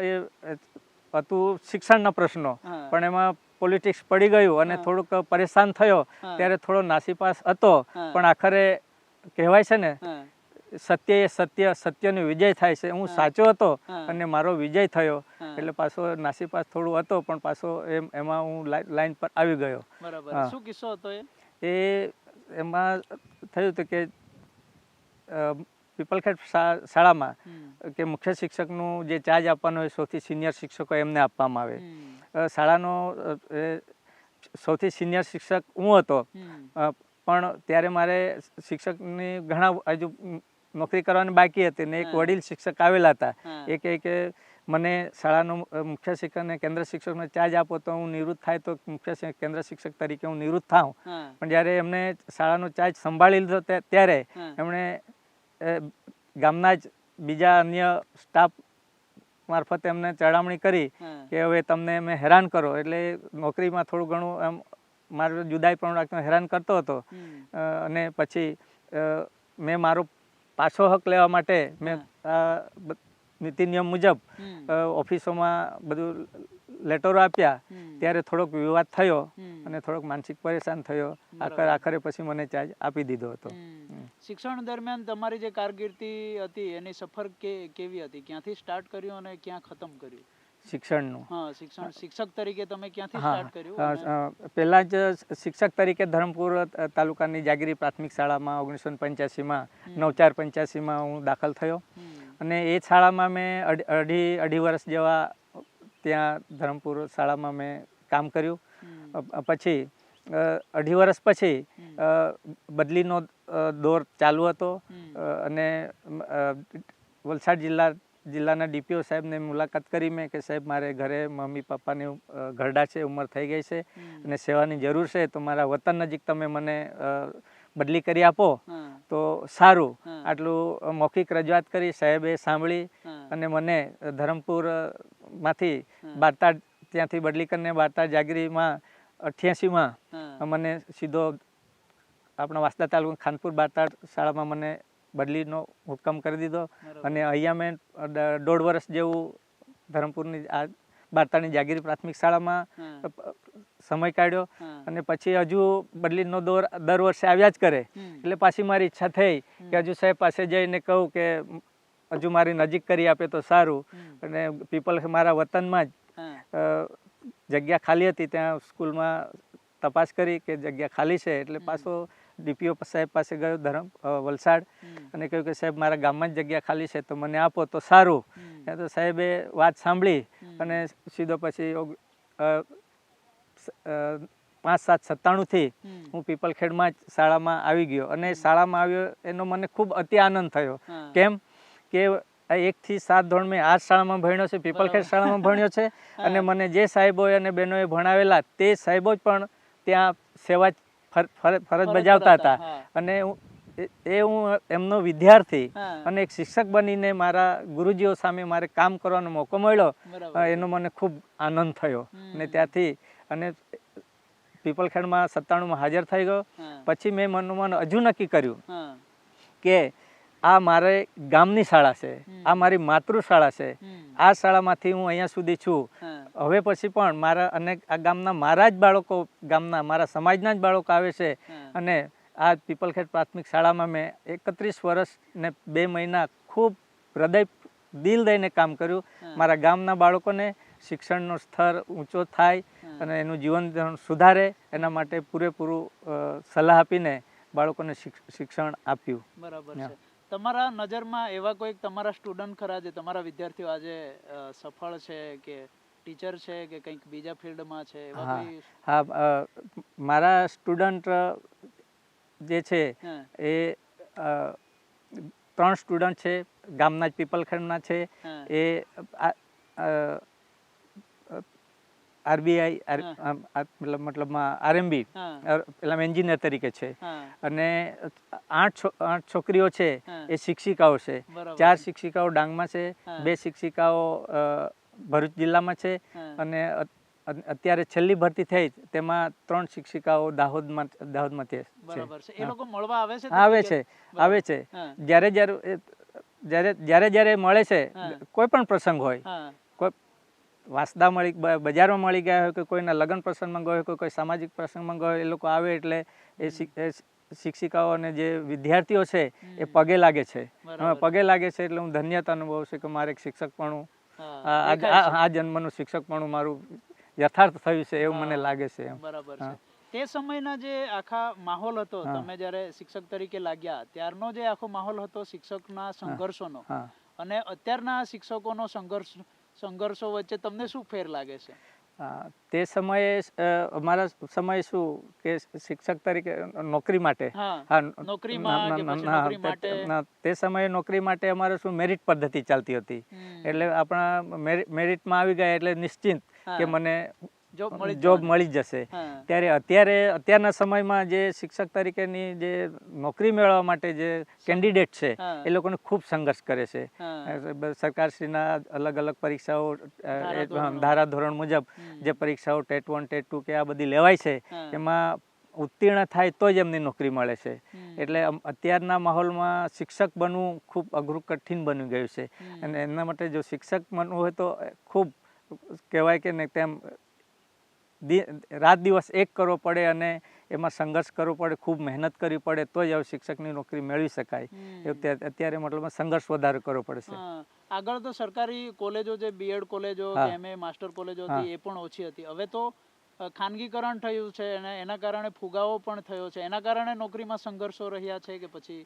એ હતું શિક્ષણના પ્રશ્નો પણ એમાં પોલિટિક્સ પડી ગયું અને થોડુંક પરેશાન થયો ત્યારે થોડો નાસીપાસ હતો પણ આખરે કહેવાય છે ને સત્ય એ સત્યનો વિજય થાય છે. હું સાચો હતો અને મારો વિજય થયો એટલે પાછો નાસીપાસ થોડું હતો પણ પાછો એમાં હું લાઈન પર આવી ગયો. બરાબર. શું કિસ્સો હતો એમાં થયું હતું કે પીપલખેડ શાળામાં કે મુખ્ય શિક્ષકનું જે ચાર્જ આપવાનો હોય સૌથી સિનિયર શિક્ષકો એમને આપવામાં આવે. શાળાનો સૌથી સિનિયર શિક્ષક હું હતો પણ ત્યારે મારે શિક્ષકની ઘણા હજુ નોકરી કરવાની બાકી હતી ને એક વડીલ શિક્ષક આવેલા હતા. એ કહે કે મને શાળાનો મુખ્ય શિક્ષક અને કેન્દ્ર શિક્ષકનો ચાર્જ આપો તો હું નિવૃત્ત થાય તો મુખ્ય કેન્દ્ર શિક્ષક તરીકે હું નિવૃત્ત થાઉં. પણ જ્યારે એમને શાળાનો ચાર્જ સંભાળી લીધો ત્યારે એમણે ગામના જ બીજા અન્ય સ્ટાફ મારફતે એમને ચડામણી કરી કે હવે તમને મેં હેરાન કરો, એટલે નોકરીમાં થોડું ઘણું એમ મારું જુદાઈ પણ રાખતો હેરાન કરતો હતો અને પછી મેં મારો પાછો હક લેવા માટે મેં નીતિ નિયમ મુજબ ઓફિસોમાં બધું લેટરો આપ્યા. ત્યારે થોડોક વિવાદ થયો અને થોડોક માનસિક પરેશાન થયો. આખરે પછી મને ચાર્જ આપી દીધો હતો. શિક્ષણ દરમિયાન તમારી જે કારકિર્દી હતી એની સફર કેવી હતી? ક્યાંથી સ્ટાર્ટ કર્યું અને ક્યાં ખતમ કર્યું શિક્ષણનું? શિક્ષક તરીકે તમે ક્યાંથી સ્ટાર્ટ કર્યું? પહેલા જ શિક્ષક તરીકે ધરમપુર તાલુકાની જાગીરી પ્રાથમિક શાળામાં 1985માં 9485માં હું દાખલ થયો અને એ શાળામાં મેં અઢી વર્ષ જેવા ત્યાં ધરમપુર શાળામાં મેં કામ કર્યું. પછી 2.5 વર્ષ પછી બદલીનો દોર ચાલુ હતો અને વલસાડ જિલ્લાના ડીપીઓ સાહેબને મુલાકાત કરી મેં કે સાહેબ મારે ઘરે મમ્મી પપ્પાની ઘરડા છે, ઉંમર થઈ ગઈ છે અને સેવાની જરૂર છે તો મારા વતન નજીક તમે મને બદલી કરી આપો તો સારું. આટલું મૌખિક રજૂઆત કરી, સાહેબે સાંભળી અને મને ધરમપુરમાંથી ત્યાંથી બદલી કરીને બારતા જાગીરીમાં 88માં હા. મને સીધો આપણા વાંસદા તાલુકા ખાનપુર બારતા શાળામાં મને બદલીનો હુકમ કરી દીધો. બરાબર. અને અહીંયા મેં 1.5 વર્ષ જેવું ધરમપુરની આ બારતાની જાગીરી પ્રાથમિક શાળામાં હા. સમય કાઢ્યો. હા. અને પછી હજુ બદલીનો દોર દર વર્ષે આવ્યા જ કરે. એટલે પાછી મારી ઈચ્છા થઈ કે હજુ સાહેબ પાસે જઈને કહું કે હજુ મારી નજીક કરી આપે તો સારું. અને પીપલ મારા વતનમાં હા. જ જગ્યા ખાલી હતી, ત્યાં સ્કૂલમાં તપાસ કરી કે જગ્યા ખાલી છે. એટલે પાછો ડીપીઓ સાહેબ પાસે ગયો વલસાડ અને કહ્યું કે સાહેબ મારા ગામમાં જ જગ્યા ખાલી છે તો મને આપો તો સારું. ત્યાં તો સાહેબે વાત સાંભળી અને સીધો પછી 5/7/97થી હું પીપલખેડમાં જ શાળામાં આવી ગયો. અને શાળામાં આવ્યો એનો મને ખૂબ અતિ આનંદ થયો. હા. કેમ કે 1 થી 7 ધોરણ મેં આ જ શાળામાં ભણ્યો છે, પીપલખેડ શાળામાં ભણ્યો છે. અને મને જે સાહેબોએ અને બહેનોએ ભણાવેલા તે સાહેબો જ પણ ત્યાં સેવા ફરજ બજાવતા હતા. હા. અને હું એમનો વિદ્યાર્થી હા. અને એક શિક્ષક બનીને મારા ગુરુજીઓ સામે મારે કામ કરવાનો મોકો મળ્યો. બરાબર. એનો મને ખૂબ આનંદ થયો. અને હમ. ત્યાંથી અને પીપલખેડમાં 97માં હાજર થઈ ગયો. હા. પછી મેં મનોમન હજુ નક્કી કર્યું હા. કે આ મારે ગામની શાળા છે, આ મારી માતૃશાળા છે. આ શાળામાંથી હું અહીંયા સુધી છું. હા. હવે પછી પણ મારા અને આ ગામના મારા જ બાળકો, ગામના મારા સમાજના જ બાળકો આવે છે. હા. અને આ પીપલખેડ પ્રાથમિક શાળામાં મેં 31 વર્ષ ને 2 મહિના ખૂબ હૃદય દિલ દઈને કામ કર્યું. હા. મારા ગામના બાળકોને શિક્ષણનો સ્તર ઊંચો થાય હા. અને એનું જીવન ધોરણ સુધારે એના માટે પૂરેપૂરું સલાહ આપીને બાળકોને શિક્ષણ આપ્યું. બરાબર હા. છે. તમારા નજરમાં એવા કોઈક તમારા સ્ટુડન્ટ ખરા જે તમારા વિદ્યાર્થીઓ આજે સફળ છે કે ટીચર છે કે કંઈક બીજા ફિલ્ડમાં છે એવા હા. કોઈ? હા, મારા સ્ટુડન્ટ જે છે હા. એ 3 સ્ટુડન્ટ છે, ગામના જ પીપલખેડના છે. હા. એ આરબીઆઈ મતલબમાં આરએમબી હા. પેલા એન્જિનિયર તરીકે છે. હા. અને 8 છોકરીઓ છે હા. એ શિક્ષિકાઓ છે. બરાબર. 4 શિક્ષિકાઓ ડાંગમાં છે, હા. 2 શિક્ષિકાઓ ભરૂચ જિલ્લામાં છે. હા. અને અત્યારે છેલ્લી ભરતી થઈ તેમાં 3 શિક્ષિકાઓ દાહોદમાં છે. બરાબર છે. એ લોકો મળવા આવે છે? આવે છે, બરાબર. આવે છે. હા. જ્યારે મળે છે, હા. કોઈ પણ પ્રસંગ હોય, હા. કોઈ વાંસદા બજારમાં મળી ગયા હોય કે કોઈના લગ્ન પ્રસંગમાં ગયો હોય, કોઈ સામાજિક પ્રસંગમાં ગયો હોય, એ લોકો આવે એટલે એ શિક્ષિકાઓ અને જે વિદ્યાર્થીઓ છે એ પગે લાગે છે. બરાબર. પગે લાગે છે એટલે હું ધન્યતા અનુભવું છું કે મારે એક શિક્ષકપણું, હા. દેખાય છે. આ જન્મનું શિક્ષકપણું મારું યથાર્થ થયું છે એવું મને હા. લાગે છે. બરાબર હા. છે. તે સમયના જે આખા માહોલ હતો, હા. તમે જ્યારે શિક્ષક તરીકે લાગ્યા ત્યારનો જે આખો માહોલ હતો શિક્ષકના સંઘર્ષોનો હા. અને અત્યારના શિક્ષકોનો સંઘર્ષો વચ્ચે તમને શું ફેર લાગે છે? તે સમયે અમારા સમયે શું કે શિક્ષક તરીકે નોકરી માટે, હા. નોકરીમાં કે પછી નોકરી માટે? તે સમયે નોકરી માટે અમારે શું મેરિટ પદ્ધતિ ચાલતી હતી. એટલે આપણા મેરિટમાં આવી ગયા એટલે નિશ્ચિંત કે મને જોબ મળી જશે. હા. ત્યારે અત્યારના સમયમાં જે શિક્ષક તરીકેની જે નોકરી મેળવવા માટે જે કેન્ડિડેટ છે હા. એ લોકોને ખૂબ સંઘર્ષ કરે છે. હા. સરકારશ્રીના અલગ અલગ પરીક્ષાઓ ધારાધોરણો. ધારાધોરણ મુજબ જે પરીક્ષાઓ ટેટ 1 ટેટ 2 કે આ બધી લેવાય છે હા. એમાં ઉત્તીર્ણ થાય તો જ એમની નોકરી મળે છે. એટલે અત્યારના માહોલમાં શિક્ષક બનવું ખૂબ અઘરું, કઠિન બની ગયું છે. અને એના માટે જો શિક્ષક બનવું હોય તો ખૂબ કહેવાય કે ને તેમ રાત દિવસ એક કરવો પડે અને એમાં સંઘર્ષ કરવો પડે, ખૂબ મહેનત કરવી પડે તો જ શિક્ષકની નોકરી મેળવી શકાય. અત્યારે મતલબ સંઘર્ષ વધારે કરવો પડે છે. આગળ તો સરકારી કોલેજો, જે બીએડ કોલેજો હા. કે એમએ માસ્ટર કોલેજો હા. હતી એ પણ ઓછી હતી. હવે તો ખાનગીકરણ થયું છે અને એના કારણે ફુગાવો પણ થયો છે. એના કારણે નોકરીમાં સંઘર્ષો રહ્યા છે કે પછી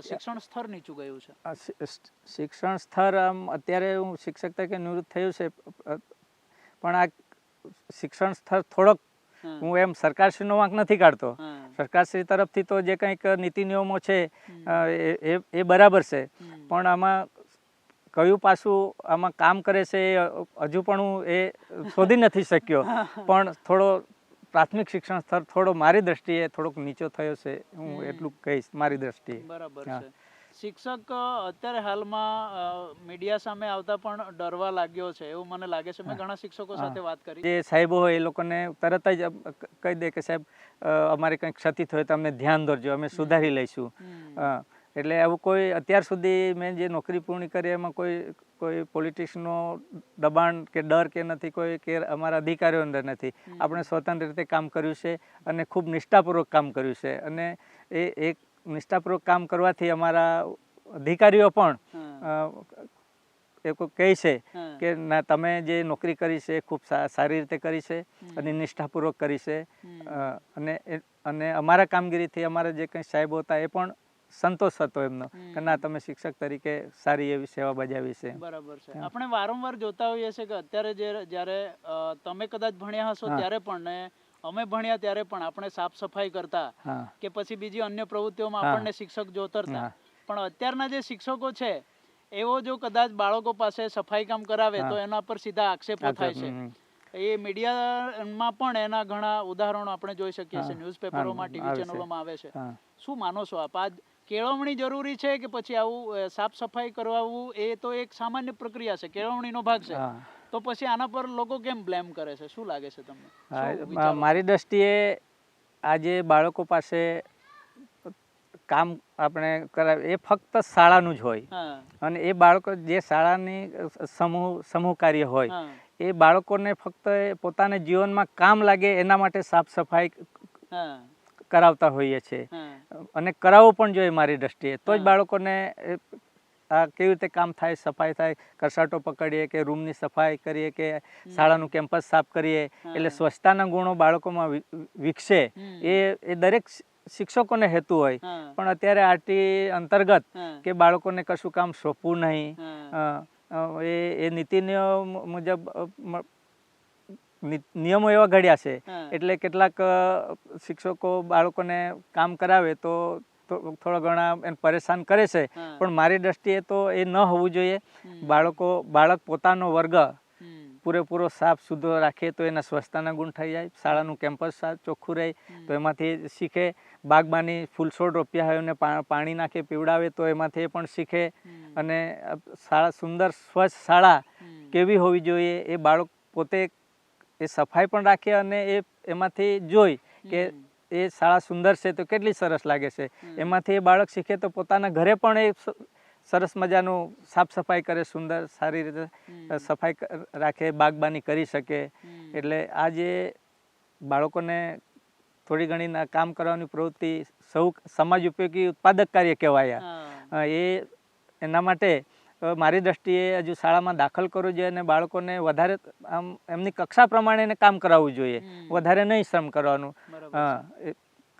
શિક્ષણ સ્તર નીચું ગયું છે? શિક્ષણ સ્તર આમ અત્યારે હું શિક્ષક તરીકે નિવૃત્ત થયું છે, પણ આ શિક્ષણ સ્તર થોડોક, હું એમ સરકારશ્રીનો વાંક નથી કાઢતો. સરકારશ્રી તરફથી તો જે કંઈક નીતિ નિયમો છે એ બરાબર છે, પણ આમાં કયું પાછું આમાં કામ કરે છે હજુ પણ હું એ શોધી નથી શક્યો. પણ થોડો પ્રાથમિક શિક્ષણ સ્તર થોડો મારી દ્રષ્ટિએ થોડોક નીચો થયો છે, હું એટલું કહીશ મારી દ્રષ્ટિએ. બરાબર હા. છે. શિક્ષક અત્યારે હાલમાં મીડિયા સામે આવતા પણ ડરવા લાગ્યો છે એવું મને લાગે છે. મેં ઘણા શિક્ષકો સાથે વાત કરી. જે સાહેબો હોય એ લોકોને તરત જ કહી દે કે સાહેબ અમારે કંઈક ક્ષતિ થઈ તો અમને ધ્યાન દોરજો, અમે સુધારી લઈશું. એટલે આવું કોઈ અત્યાર સુધી મેં જે નોકરી પૂર્ણ કરી એમાં કોઈ પોલિટિક્સનો દબાણ કે ડર કે નથી, કોઈ કે અમારા અધિકારીઓ અંદર નથી. આપણે સ્વતંત્ર રીતે કામ કર્યું છે અને ખૂબ નિષ્ઠાપૂર્વક કામ કર્યું છે. અને એ એક નિષ્ઠાપૂર્વક કામ કરવાથી અમારા અધિકારીઓ પણ એ કહે છે કે ના તમે જે નોકરી કરી છે ખૂબ સારી રીતે કરી છે અને નિષ્ઠાપૂર્વક કરી છે. અને અમારા કામગીરીથી અમારા જે કંઈ સાહેબો હતા એ પણ સંતોષ હતો એમનો કે ના તમે શિક્ષક તરીકે સારી એવી સેવા બજાવી છે. બરાબર છે. આપણે વારંવાર જોતા હોઈએ છીએ કે અત્યારે જ્યારે તમે કદાચ ભણ્યા હશો ત્યારે પણ ને અમે ભણ્યા ત્યારે પણ આપણે સાફ સફાઈ કરતા કે પછી બીજી અન્ય પ્રવૃત્તિઓમાં આપણને શિક્ષક જોતરતા. પણ અત્યારના જે શિક્ષકો છે એવો જો કદાચ બાળકો પાસે સફાઈ કામ કરાવે તો એના પર સીધા આક્ષેપો થાય છે. એ મીડિયામાં પણ એના ઘણા ઉદાહરણો આપણે જોઈ શકીએ છીએ, ન્યૂઝપેપરોમાં, ટીવી ચેનલોમાં આવે છે. શું માનો છો આપ? આ કેળવણી જરૂરી છે કે પછી આવું સાફ સફાઈ કરવાવું એ તો એક સામાન્ય પ્રક્રિયા છે, કેળવણીનો ભાગ છે, તો પછી આના પર લોકો કેમ બ્લેમ કરે છે? શું લાગે છે તમને? મારી દ્રષ્ટિએ આજે બાળકો પાસે કામ આપણે કરાવે એ ફક્ત શાળાનું જ હોય અને એ બાળકો જે શાળાની સમૂહ કાર્ય હોય એ બાળકોને ફક્ત પોતાના જીવનમાં કામ લાગે એના માટે સાફ સફાઈ કરાવતા હોઈએ છીએ અને કરાવવું પણ જોઈએ મારી દ્રષ્ટિએ. તો જ બાળકોને આ કેવી રીતે કામ થાય, સફાઈ થાય, કસાટો પકડીએ કે રૂમની સફાઈ કરીએ કે શાળાનું કેમ્પસ સાફ કરીએ એટલે સ્વચ્છતાના ગુણો બાળકોમાં વિકસે એ દરેક શિક્ષકોને હેતુ હોય. પણ અત્યારે આરટી અંતર્ગત કે બાળકોને કશું કામ સોંપવું નહીં, એ નીતિ નિયમ મુજબ નિયમો એવા ઘડ્યા છે એટલે કેટલાક શિક્ષકો બાળકોને કામ કરાવે તો થોડા ઘણા એને પરેશાન કરે છે. પણ મારી દ્રષ્ટિએ તો એ ન હોવું જોઈએ. બાળક પોતાનો વર્ગ પૂરેપૂરો સાફ સુથરો રાખે તો એના સ્વચ્છતાના ગુણ થઈ જાય, શાળાનું કેમ્પસ ચોખ્ખું રહે તો એમાંથી શીખે, બાગબાની ફૂલ છોડ રોપ્યા હોય અને પાણી નાખે પીવડાવે તો એમાંથી પણ શીખે. અને શાળા સુંદર સ્વચ્છ શાળા કેવી હોવી જોઈએ એ બાળક પોતે એ સફાઈ પણ રાખે અને એમાંથી જોઈ કે એ શાળા સુંદર છે તો કેટલી સરસ લાગે છે, એમાંથી એ બાળક શીખે તો પોતાના ઘરે પણ એ સરસ મજાનું સાફ સફાઈ કરે, સુંદર સારી રીતે સફાઈ રાખે, બાગબાની કરી શકે. એટલે આ જે બાળકોને થોડી ઘણી કામ કરવાની પ્રવૃત્તિ સૌ સમાજ ઉપયોગી ઉત્પાદક કાર્ય કહેવાય. એના માટે મારી દ્રષ્ટિએ હજુ શાળામાં દાખલ કરવું જોઈએ અને બાળકોને વધારે આમ એમની કક્ષા પ્રમાણે કામ કરાવવું જોઈએ, વધારે નહીં શ્રમ કરવાનું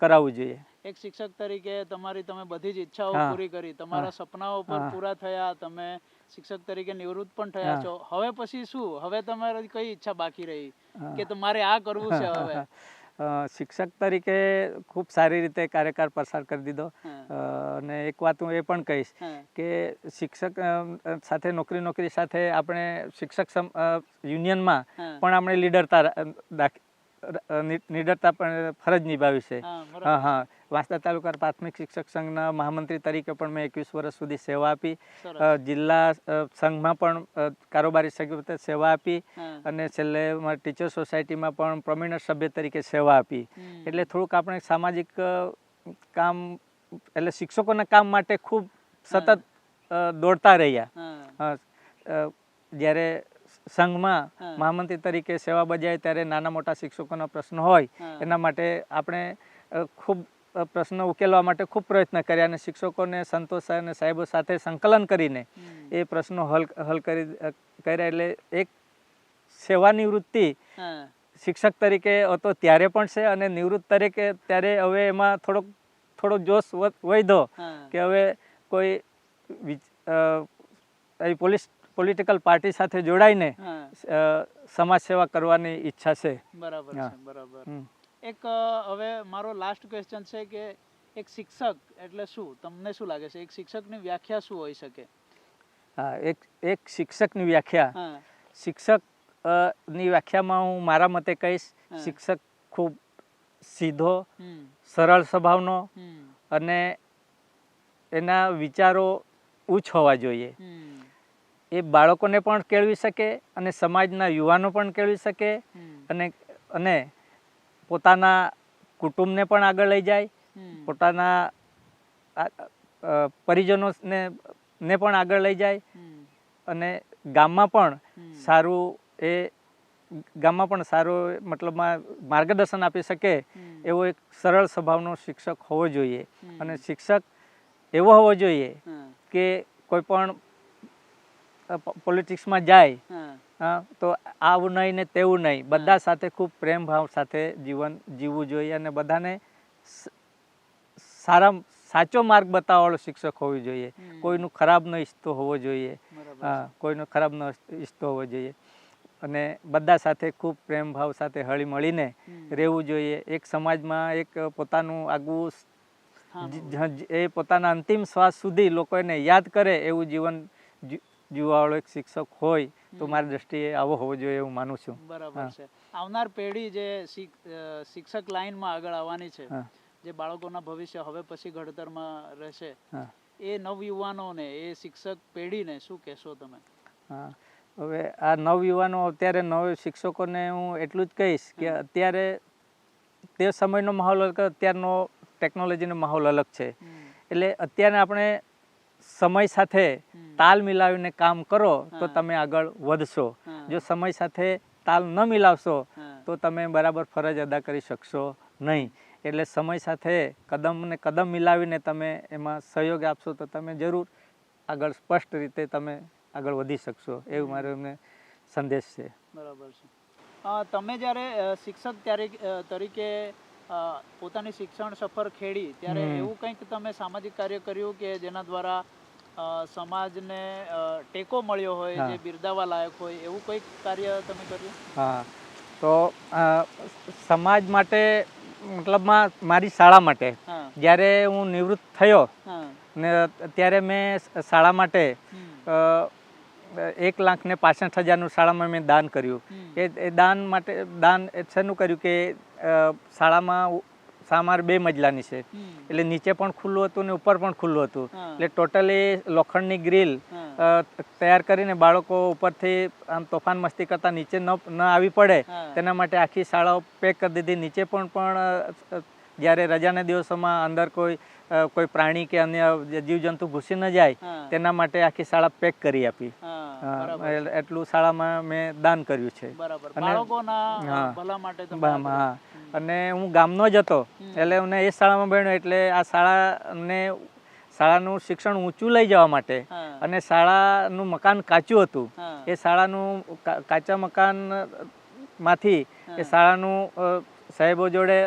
કરાવવું જોઈએ. એક શિક્ષક તરીકે તમે બધી જ ઈચ્છાઓ પૂરી કરી, તમારા સપનાઓ પણ પૂરા થયા, તમે શિક્ષક તરીકે નિવૃત્ત પણ થયા છો. હવે પછી શું? હવે તમારી કઈ ઈચ્છા બાકી રહી કે તમારે આ કરવું છે? હવે શિક્ષક તરીકે ખૂબ સારી રીતે કાર્યકાળ પસાર કરી દીધો. અને એક વાત હું એ પણ કહીશ કે શિક્ષક સાથે નોકરી સાથે આપણે શિક્ષક યુનિયનમાં પણ આપણે નિડરતા પણ ફરજ નિભાવી છે. વાંસદા તાલુકા પ્રાથમિક શિક્ષક સંઘના મહામંત્રી તરીકે પણ મેં 21 વર્ષ સુધી સેવા આપી. જિલ્લા સંઘમાં પણ કારોબારી સભ્ય સેવા આપી અને છેલ્લે ટીચર સોસાયટીમાં પણ પ્રોમિનન્ટ સભ્ય તરીકે સેવા આપી. એટલે થોડુંક આપણે સામાજિક કામ એટલે શિક્ષકોના કામ માટે ખૂબ સતત દોડતા રહ્યા. જ્યારે સંઘમાં મહામંત્રી તરીકે સેવા બજાવી ત્યારે નાના મોટા શિક્ષકોના પ્રશ્નો હોય એના માટે આપણે ખૂબ પ્રશ્નો ઉકેલવા માટે ખૂબ પ્રયત્ન કર્યા અને શિક્ષકોને સંતોષ અને સાહેબો સાથે સંકલન કરીને એ પ્રશ્નો હલ કર્યા. એટલે એક સેવા નિવૃત્તિ શિક્ષક તરીકે હતો ત્યારે પણ છે અને નિવૃત્ત તરીકે ત્યારે હવે એમાં થોડો જોશ વધ્યો કે હવે કોઈ પોલિટિકલ પાર્ટી સાથે જોડાઈને સમાજ સેવા કરવાની ઈચ્છા છે. બરાબર છે, બરાબર. એક હવે મારો લાસ્ટ ક્વેશ્ચન છે કે એક શિક્ષક એટલે શું? તમને શું લાગે છે એક શિક્ષકની વ્યાખ્યા શું હોઈ શકે? એક શિક્ષકની વ્યાખ્યા, શિક્ષકની વ્યાખ્યામાં હું મારા મતે કહીશ, શિક્ષક ખૂબ સીધો, સરળ સ્વભાવનો અને એના વિચારો ઉચ્ચ હોવા જોઈએ. એ બાળકોને પણ કેળવી શકે અને સમાજના યુવાનો પણ કેળવી શકે અને પોતાના કુટુંબને પણ આગળ લઈ જાય, પોતાના પરિજનોને પણ આગળ લઈ જાય અને ગામમાં પણ સારું મતલબમાં માર્ગદર્શન આપી શકે એવો એક સરળ સ્વભાવનો શિક્ષક હોવો જોઈએ. અને શિક્ષક એવો હોવો જોઈએ કે કોઈ પણ પોલિટિક્સમાં જાય તો આવું નહીં ને તેવું નહીં, બધા સાથે ખૂબ પ્રેમ ભાવ સાથે જીવન જીવવું જોઈએ અને બધાને સાચો માર્ગ બતાવવાવાળો શિક્ષક હોવો જોઈએ. કોઈનું ખરાબ ન ઈચ્છતો હોવો જોઈએ, કોઈનું ખરાબ ન ઈચ્છતો હોવો જોઈએ અને બધા સાથે ખૂબ પ્રેમ ભાવ સાથે હળી મળીને રહેવું જોઈએ. એક સમાજમાં એક પોતાનું આગવું એ પોતાના અંતિમ શ્વાસ સુધી લોકોને યાદ કરે એવું જીવન જીવવાવાળો એક શિક્ષક હોય તો મારી દ્રષ્ટિએ આવો હોવો જોઈએ એવું માનું છું. બરાબર છે. આવનાર પેઢી જે શિક્ષક લાઈનમાં આગળ આવવાની છે, જે બાળકોના ભવિષ્ય હવે પછી ઘડતરમાં રહેશે, એ નવયુવાનોને, એ શિક્ષક પેઢીને શું કહેશો તમે? હવે આ નવયુવાનો, અત્યારે નવ શિક્ષકોને હું એટલું જ કહીશ કે અત્યારે તે સમયનો માહોલ અલગ, અત્યારનો ટેકનોલોજીનો માહોલ અલગ છે. એટલે અત્યારે આપણે સમય સાથે તાલ મિલાવીને કામ કરો તો તમે આગળ વધશો. જો સમય સાથે તાલ ન મિલાવશો તો તમે બરાબર ફરજ અદા કરી શકશો નહીં. એટલે સમય સાથે કદમ ને કદમ મિલાવીને તમે એમાં સહયોગ આપશો તો તમે જરૂર આગળ સ્પષ્ટ રીતે તમે આગળ વધી શકશો, એવું મારો એમને સંદેશ છે. બરાબર છે. તમે જ્યારે શિક્ષક તરીકે પોતાની શિક્ષણ સફર ખેડી ત્યારે એવું કંઈક તમે સામાજિક કાર્ય કર્યું કે જેના દ્વારા સમાજને ટેકો મળ્યો હોય, જે બિરદાવા લાયક હોય, એવું કોઈક કાર્ય તમે કર્યું? હા, તો સમાજ માટે મતલબમાં મારી શાળા માટે જ્યારે હું નિવૃત્ત થયો ને ત્યારે મેં શાળા માટે 1,65,000 શાળામાં મેં દાન કર્યું. એ દાન શેનું કર્યું કે શાળામાં અમારે 2 મજલાની છે, એટલે નીચે પણ ખુલ્લું હતું ને ઉપર પણ ખુલ્લું હતું. એટલે ટોટલી લોખંડની ગ્રીલ તૈયાર કરીને બાળકો ઉપરથી આમ તોફાન મસ્તી કરતા નીચે ન આવી પડે તેના માટે આખી શાળાઓ પેક કરી દીધી. નીચે પણ જ્યારે રજાના દિવસોમાં અંદર કોઈ પ્રાણી કે અન્ય જીવજંતુ ઘૂસી ન જાય તેના માટે આખી શાળા પેક કરી આપી. એટલું શાળામાં મેં દાન કર્યું છે. અને હું ગામનો જ હતો એટલે મને એ શાળામાં ભણ્યો, એટલે આ શાળાનું શિક્ષણ ઊંચું લઈ જવા માટે અને શાળાનું મકાન કાચું હતું, એ શાળાનું કાચા મકાનમાંથી એ શાળાનું સાહેબો જોડે,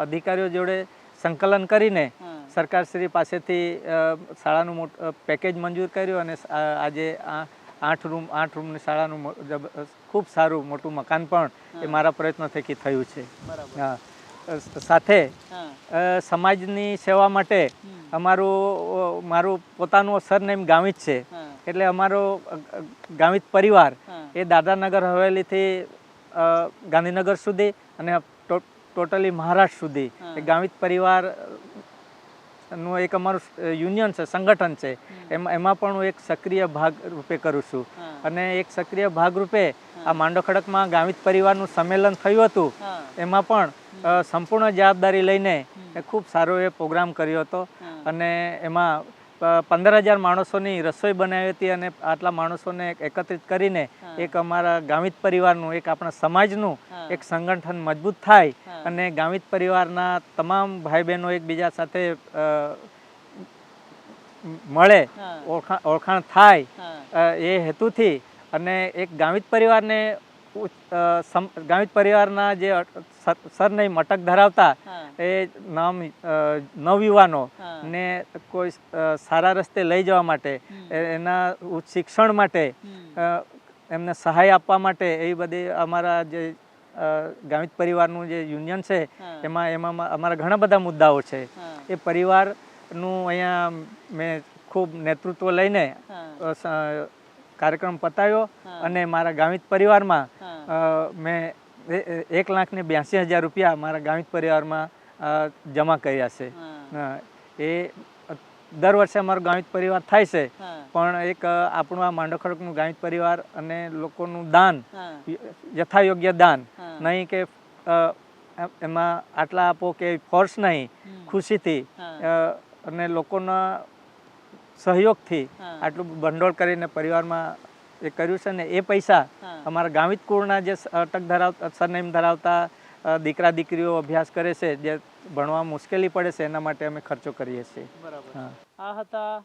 અધિકારીઓ જોડે સંકલન કરીને સરકારશ્રી પાસેથી શાળાનું પેકેજ મંજૂર કર્યું અને આજે 8 રૂમની શાળાનું ખૂબ સારું મોટું મકાન પણ એ મારા પ્રયત્નો થકી થયું છે. સાથે સમાજની સેવા માટે મારું પોતાનું સરનેમ ગામિત છે, એટલે અમારો ગામિત પરિવાર એ દાદરાનગર હવેલીથી ગાંધીનગર સુધી અને ટોટલી મહારાષ્ટ્ર સુધી એ ગામિત પરિવાર નું એક અમારું યુનિયન છે, સંગઠન છે. એમાં પણ હું એક સક્રિય ભાગ રૂપે કરું છું. અને એક સક્રિય ભાગ રૂપે આ માંડો ખડકમાં ગામિત પરિવારનું સંમેલન થયું હતું, એમાં પણ સંપૂર્ણ જવાબદારી લઈને ખૂબ સારો એ પ્રોગ્રામ કર્યો હતો અને એમાં 15,000 માણસોની રસોઈ બનાવી હતી અને આટલા માણસોને એકત્રિત કરીને એક અમારા ગામિત પરિવારનું, એક આપણા સમાજનું એક સંગઠન મજબૂત થાય અને ગામિત પરિવારના તમામ ભાઈ બહેનો એકબીજા સાથે મળે, ઓળખાણ થાય, એ હેતુથી અને એક ગામિત પરિવારના જે સરનેમ અટક ધરાવતા એ નવયુવાનો ને કોઈ સારા રસ્તે લઈ જવા માટે, એના શિક્ષણ માટે, એમને સહાય આપવા માટે એ બધી અમારા જે ગામિત પરિવારનું જે યુનિયન છે એમાં અમારા ઘણા બધા મુદ્દાઓ છે. એ પરિવારનું અહીંયા મેં ખૂબ નેતૃત્વ લઈને કાર્યક્રમ પતાવ્યો અને મારા ગામિત પરિવારમાં મેં 1,82,000 રૂપિયા મારા ગામિત પરિવારમાં જમા કર્યા છે. એ દર વર્ષે અમારો ગામિત પરિવાર થાય છે, હા પણ એક આપણું આ માંડો ખડકનું ગામિત પરિવાર અને લોકોનું દાન, હા યથાયોગ્ય દાન, હા. નહીં કે એમાં આટલા આપો કે ફોર્સ નહીં, ખુશીથી હા. અને લોકોના સહયોગથી હા. આટલું ભંડોળ કરીને પરિવારમાં એ કર્યું છે ને એ પૈસા હા. અમારા ગામિત કુળના જે અટક ધરાવતા સરનેમ ધરાવતા દીકરા દીકરીઓ અભ્યાસ કરે છે, જે ભણવા મુશ્કેલી પડે છે, એના માટે અમે ખર્ચો કરીએ છીએ. બરાબર. હા. આ હતા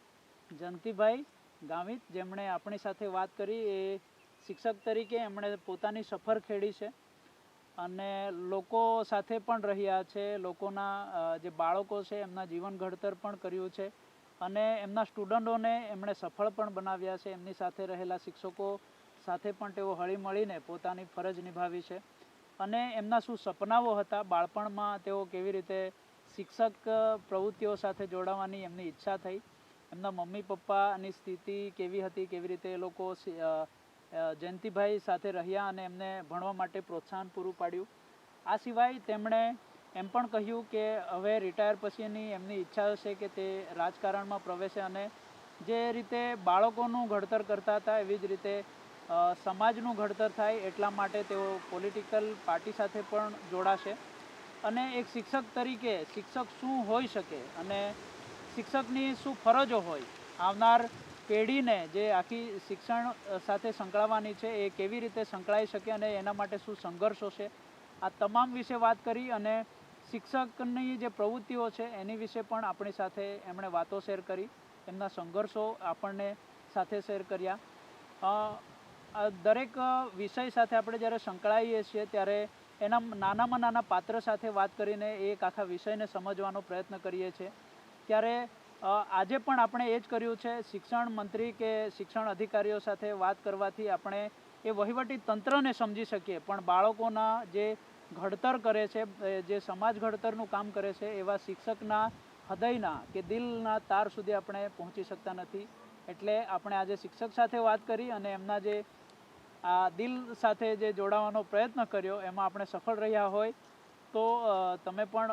જયંતિભાઈ ગામિત, જેમણે આપણી સાથે વાત કરી. એ શિક્ષક તરીકે એમણે પોતાની સફર ખેડી છે અને લોકો સાથે પણ રહ્યા છે, લોકોના જે બાળકો છે એમના જીવન ઘડતર પણ કર્યું છે અને એમના સ્ટુડન્ટોને એમણે સફળ પણ બનાવ્યા છે. એમની સાથે રહેલા શિક્ષકો સાથે પણ તેઓ હળીમળીને પોતાની ફરજ નિભાવી છે અને એમના શું સપનાઓ હતા બાળપણમાં, તેઓ કેવી રીતે શિક્ષક પ્રવૃત્તિઓ સાથે જોડાવાની એમની ઈચ્છા થઈ, એમના મમ્મી પપ્પાની સ્થિતિ કેવી હતી, કેવી રીતે એ લોકો જયંતિભાઈ સાથે રહ્યા અને એમને ભણવા માટે પ્રોત્સાહન પૂરું પાડ્યું. આ સિવાય તેમણે એમ પણ કહ્યું કે હવે રિટાયર પછીની એમની ઈચ્છા છે કે તે રાજકારણમાં પ્રવેશે અને જે રીતે બાળકોનું ઘડતર કરતા હતા એવી જ રીતે સમાજનું ઘડતર થાય એટલા માટે તેઓ પોલિટિકલ પાર્ટી સાથે પણ જોડાશે અને એક શિક્ષક તરીકે શિક્ષક શું હોઈ શકે અને શિક્ષકની શું ફરજો હોય, આવનાર પેઢીને જે આખી શિક્ષણ સાથે સંકળાવવાની છે એ કેવી રીતે સંકળાઈ શકે અને એના માટે શું સંઘર્ષો છે, આ તમામ વિશે વાત કરી અને શિક્ષકની જે પ્રવૃત્તિઓ છે એની વિશે પણ આપણી સાથે એમણે વાતો શેર કરી, એમના સંઘર્ષો આપણને સાથે શેર કર્યા. દરેક વિષય સાથે આપણે જ્યારે સંકળાઈએ છીએ ત્યારે એના નાનામાં નાના પાત્ર સાથે વાત કરીને એક આખા વિષયને સમજવાનો પ્રયત્ન કરીએ છીએ. ત્યારે આજે પણ આપણે એ જ કર્યું છે. શિક્ષણ મંત્રી કે શિક્ષણ અધિકારીઓ સાથે વાત કરવાથી આપણે એ વહીવટી તંત્રને સમજી શકીએ, પણ બાળકોના જે ઘડતર કરે છે, જે સમાજ ઘડતરનું કામ કરે છે, એવા શિક્ષકના હૃદયના કે દિલના તાર સુધી આપણે પહોંચી શકતા નથી. એટલે આપણે આજે શિક્ષક સાથે વાત કરી અને એમના જે આ દિલ સાથે જે જોડાવાનો પ્રયત્ન કર્યો એમાં આપણે સફળ રહ્યા હોય તો તમે પણ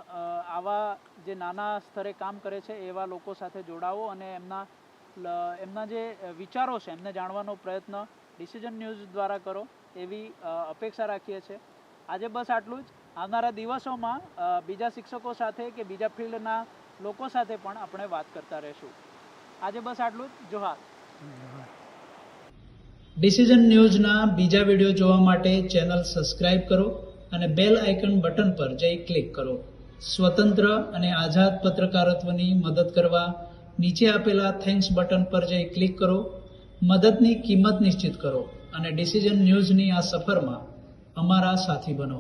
આવા જે નાના સ્તરે કામ કરે છે એવા લોકો સાથે જોડાવો અને એમના જે વિચારો છે એમને જાણવાનો પ્રયત્ન ડિસિઝન ન્યૂઝ દ્વારા કરો એવી અપેક્ષા રાખીએ છીએ. આજે બસ આટલું જ. આવનારા દિવસોમાં બીજા શિક્ષકો સાથે કે બીજા ફિલ્ડના લોકો સાથે પણ આપણે વાત કરતા રહીશું. આજે બસ આટલું જ. જોહાર. ડિસિઝન ન્યૂઝના બીજા વિડીયો જોવા માટે ચેનલ સબસ્ક્રાઇબ કરો અને બેલ આઇકન બટન પર જઈ ક્લિક કરો. સ્વતંત્ર અને આઝાદ પત્રકારત્વની મદદ કરવા નીચે આપેલા થેન્ક્સ બટન પર જઈ ક્લિક કરો. મદદની કિંમત નિશ્ચિત કરો અને ડિસિઝન ન્યૂઝની આ સફરમાં અમારા સાથી બનો.